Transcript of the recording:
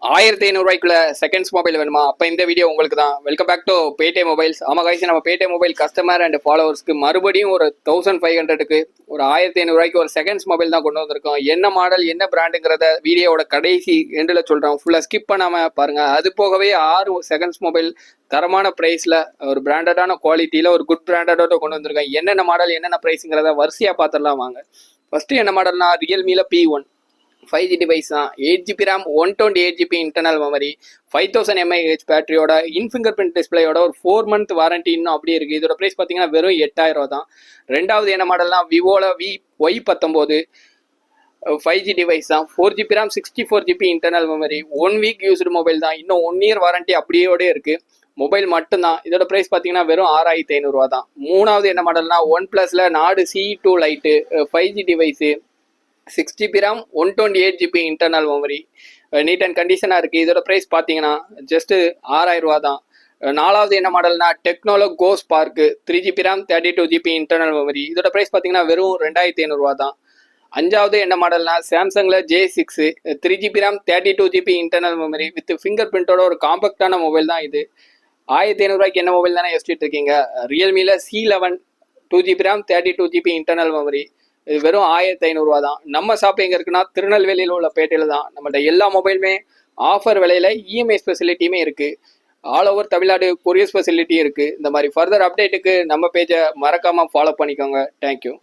1500 seconds mobile வேணுமா? அப்போ இந்த வீடியோ உங்களுக்கு தான். Welcome back to Paytm mobiles. ஆமாம் கைஸ், நம்ம பேடிஎம் மொபைல் கஸ்டமர் அண்ட் ஃபாலோவர்ஸ்க்கு மறுபடியும் ஒரு 1500க்கு ஒரு 1500 ஒரு செகண்ட்ஸ் மொபைல் தான் கொண்டு வந்திருக்கோம். என்ன மாடல் என்ன பிராண்டுங்கிறத வீடியோவோட கடைசி எண்டில் சொல்கிறோம். ஃபுல்லாக ஸ்கிப் பண்ணாமல் பாருங்கள். அது போகவே 6 செகண்ட்ஸ் மொபைல் தரமான ப்ரைஸில் ஒரு பிராண்டடான குவாலிட்டியில் ஒரு குட் பிராண்டடோட கொண்டு வந்திருக்கோம். என்னென்ன மாடல் என்னென்ன ப்ரைஸுங்கிறத வரிசையாக பார்த்துடலாம் வாங்க. ஃபஸ்ட்டு என்ன மாடல்னா ரியல்மியில் P1 5G டிவைஸ் தான். 8GB RAM 128GB internal memory 5000 mAh பேட்டரியோட ஃபிங்கர் பிரிண்ட் டிஸ்பிளேயோட ஒரு 4 month வாரண்டி இன்னும் அப்படியே இருக்குது. இதோட ப்ரைஸ் பார்த்தீங்கன்னா வெறும் 8000 தான். ரெண்டாவது என்ன மாடல்னா விவோவில் Y19 5G டிவைஸ் தான். 4GB RAM 64GB internal memory 1 week used mobile தான். இன்னும் 1 year வாரண்டி அப்படியோட இருக்குது. மொபைல் மட்டும்தான். இதோட ப்ரைஸ் பார்த்தீங்கன்னா வெறும் 6500 தான். மூணாவது என்ன மாடல்னா OnePlusல Nord CE2 lite 5G device 6GB RAM 128GB internal memory neat and கண்டிஷனாக இருக்குது. இதோட ப்ரைஸ் பார்த்தீங்கன்னா ஜஸ்ட்டு 6000 தான். நாலாவது என்ன மாடல்னா டெக்னோலோ go spark 3GB RAM 32GB internal memory. இதோட ப்ரைஸ் பார்த்தீங்கன்னா வெறும் 2500 தான். அஞ்சாவது என்ன மாடல்னா சாம்சங்கில் J6 3GB RAM 32GB internal memory with finger பிரிண்டோட ஒரு காம்பேக்டான மொபைல் தான் இது. 1500 என்ன மொபைல் தானே யோசிச்சுட்டு இருக்கீங்க? ரியல்மியில் C11 2GB RAM 32GB internal memory. இது வெறும் 1500 தான். நம்ம ஷாப் எங்கே இருக்குன்னா திருநெல்வேலியில் உள்ள பேட்டையில் தான். நம்மள்ட்ட எல்லா மொபைலுமே ஆஃபர் விலையில் இஎம்ஐ ஃபெசிலிட்டியுமே இருக்குது. ஆல் ஓவர் தமிழ்நாடு கொரியர் ஃபெசிலிட்டியும் இருக்குது. இந்த மாதிரி ஃபர்தர் அப்டேட்டுக்கு நம்ம பேஜை மறக்காமல் ஃபாலோ பண்ணிக்கோங்க. தேங்க்யூ.